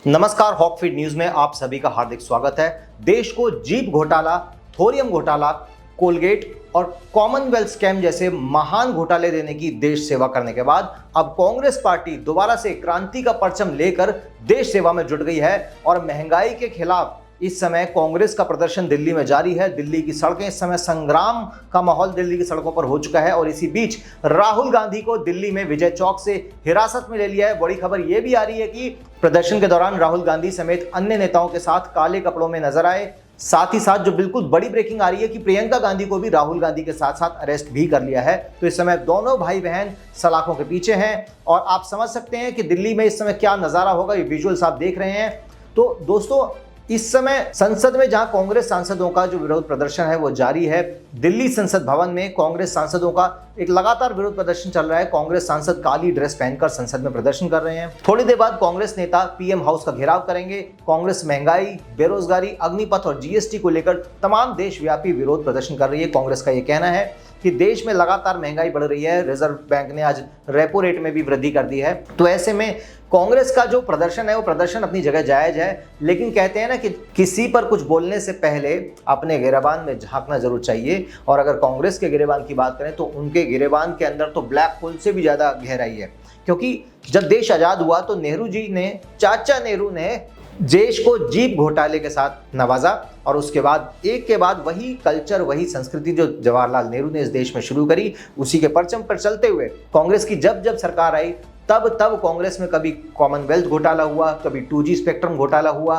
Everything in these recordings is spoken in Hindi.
नमस्कार, हॉकफीड न्यूज में आप सभी का हार्दिक स्वागत है। देश को जीप घोटाला, थोरियम घोटाला, कोलगेट और कॉमनवेल्थ स्कैम जैसे महान घोटाले देने की देश सेवा करने के बाद अब कांग्रेस पार्टी दोबारा से क्रांति का परचम लेकर देश सेवा में जुट गई है और महंगाई के खिलाफ इस समय कांग्रेस का प्रदर्शन दिल्ली में जारी है। दिल्ली की सड़कें इस समय संग्राम का माहौल दिल्ली की सड़कों पर हो चुका है और इसी बीच राहुल गांधी को दिल्ली में विजय चौक से हिरासत में ले लिया है। बड़ी खबर यह भी आ रही है कि प्रदर्शन के दौरान राहुल गांधी समेत अन्य नेताओं के साथ काले कपड़ों में नजर आए। साथ ही साथ जो बिल्कुल बड़ी ब्रेकिंग आ रही है कि प्रियंका गांधी को भी राहुल गांधी के साथ साथ अरेस्ट भी कर लिया है। तो इस समय दोनों भाई बहन सलाखों के पीछे हैं और आप समझ सकते हैं कि दिल्ली में इस समय क्या नजारा होगा। ये विजुअल्स आप देख रहे हैं। तो दोस्तों, इस समय संसद में जहां कांग्रेस सांसदों का जो विरोध प्रदर्शन है वो जारी है। दिल्ली संसद भवन में कांग्रेस सांसदों का एक लगातार विरोध प्रदर्शन चल रहा है। कांग्रेस सांसद काली ड्रेस पहनकर संसद में प्रदर्शन कर रहे हैं। थोड़ी देर बाद कांग्रेस नेता पीएम हाउस का घेराव करेंगे। कांग्रेस महंगाई, बेरोजगारी, अग्निपथ और जीएसटी को लेकर तमाम देशव्यापी विरोध प्रदर्शन कर रही है। कांग्रेस का यह कहना है कि देश में लगातार महंगाई बढ़ रही है। रिजर्व बैंक ने आज रेपो रेट में भी वृद्धि कर दी है। तो ऐसे में कांग्रेस का जो प्रदर्शन है वो प्रदर्शन अपनी जगह जायज है, लेकिन कहते हैं ना कि किसी पर कुछ बोलने से पहले अपने गिरेबान में झांकना जरूर चाहिए। और अगर कांग्रेस के गिरेबान की बात करें तो उनके गिरेबान के अंदर तो ब्लैक होल से भी ज्यादा गहराई है। क्योंकि जब देश आजाद हुआ तो नेहरू जी ने, चाचा नेहरू ने देश को जीप घोटाले के साथ नवाजा और उसके बाद एक के बाद वही कल्चर, वही संस्कृति जो जवाहरलाल नेहरू ने इस देश में शुरू करी, उसी के परचम पर चलते हुए कांग्रेस की जब जब सरकार आई तब कांग्रेस में कभी कॉमनवेल्थ घोटाला हुआ, कभी 2G स्पेक्ट्रम घोटाला हुआ,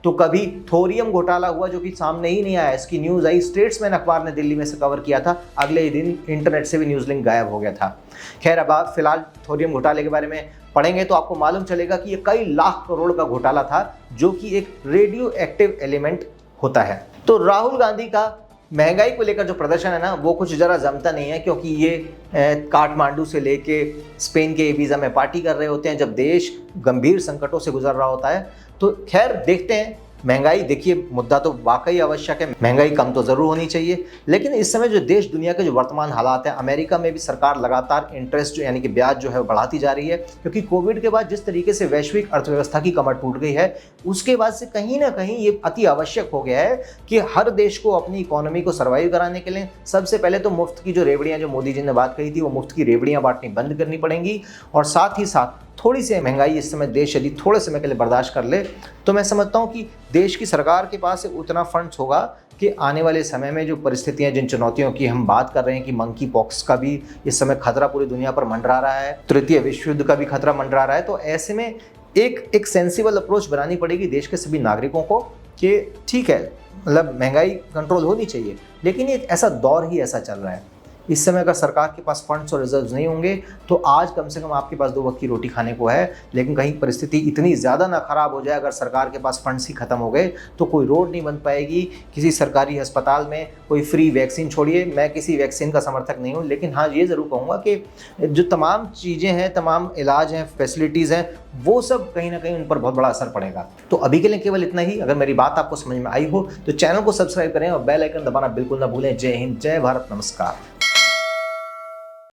तो कभी थोरियम घोटाला हुआ जो कि सामने ही नहीं आया। इसकी न्यूज़ आई, स्टेट्समैन अखबार ने दिल्ली में से कवर किया था, अगले ही दिन इंटरनेट से भी न्यूज़ लिंक गायब हो गया था। खैर, अब आप फिलहाल थोरियम घोटाले के बारे में पढ़ेंगे तो आपको मालूम चलेगा कि ये कई लाख करोड़ का घोटाला था जो कि एक रेडियो एक्टिव एलिमेंट होता है। तो राहुल गांधी का महंगाई को लेकर जो प्रदर्शन है ना वो कुछ जरा जमता नहीं है, क्योंकि ये काठमांडू से लेके स्पेन के वीज़ा में पार्टी कर रहे होते हैं जब देश गंभीर संकटों से गुजर रहा होता है। तो खैर देखते हैं। महंगाई, देखिए, मुद्दा तो वाकई आवश्यक है, महंगाई कम तो जरूर होनी चाहिए, लेकिन इस समय जो देश दुनिया के जो वर्तमान हालात हैं, अमेरिका में भी सरकार लगातार इंटरेस्ट यानी कि ब्याज जो है वो बढ़ाती जा रही है। क्योंकि कोविड के बाद जिस तरीके से वैश्विक अर्थव्यवस्था की कमर टूट गई है, उसके बाद से कहीं ना कहीं ये अति आवश्यक हो गया है कि हर देश को अपनी इकोनॉमी को सर्वाइव कराने के लिए सबसे पहले तो मुफ्त की जो रेवड़ियाँ, जो मोदी जी ने बात कही थी, वो मुफ्त की रेवड़ियाँ बांटनी बंद करनी पड़ेंगी। और साथ ही साथ थोड़ी सी महंगाई इस समय देश यदि थोड़े समय के लिए बर्दाश्त कर ले तो मैं समझता हूं कि देश की सरकार के पास उतना फंड्स होगा कि आने वाले समय में जो परिस्थितियां, जिन चुनौतियों की हम बात कर रहे हैं कि मंकी पॉक्स का भी इस समय खतरा पूरी दुनिया पर मंडरा रहा है, तृतीय विश्व युद्ध का भी खतरा मंडरा रहा है, तो ऐसे में एक सेंसिबल अप्रोच बनानी पड़ेगी देश के सभी नागरिकों को कि ठीक है, मतलब महंगाई कंट्रोल होनी चाहिए, लेकिन ये ऐसा दौर ही ऐसा चल रहा है। इस समय अगर सरकार के पास फंड्स और रिजर्व्स नहीं होंगे तो आज कम से कम आपके पास 2 वक्त की रोटी खाने को है, लेकिन कहीं परिस्थिति इतनी ज़्यादा ना खराब हो जाए, अगर सरकार के पास फंड्स ही खत्म हो गए तो कोई रोड नहीं बन पाएगी, किसी सरकारी अस्पताल में कोई फ्री वैक्सीन, छोड़िए, मैं किसी वैक्सीन का समर्थक नहीं हूँ, लेकिन हाँ ये ज़रूर कहूँगा कि जो तमाम चीज़ें हैं, तमाम इलाज हैं, फैसिलिटीज़ हैं, वो सब कहीं ना कहीं उन पर बहुत बड़ा असर पड़ेगा। तो अभी के लिए केवल इतना ही। अगर मेरी बात आपको समझ में आई हो तो चैनल को सब्सक्राइब करें और बेल आइकन दबाना बिल्कुल ना भूलें। जय हिंद, जय भारत, नमस्कार।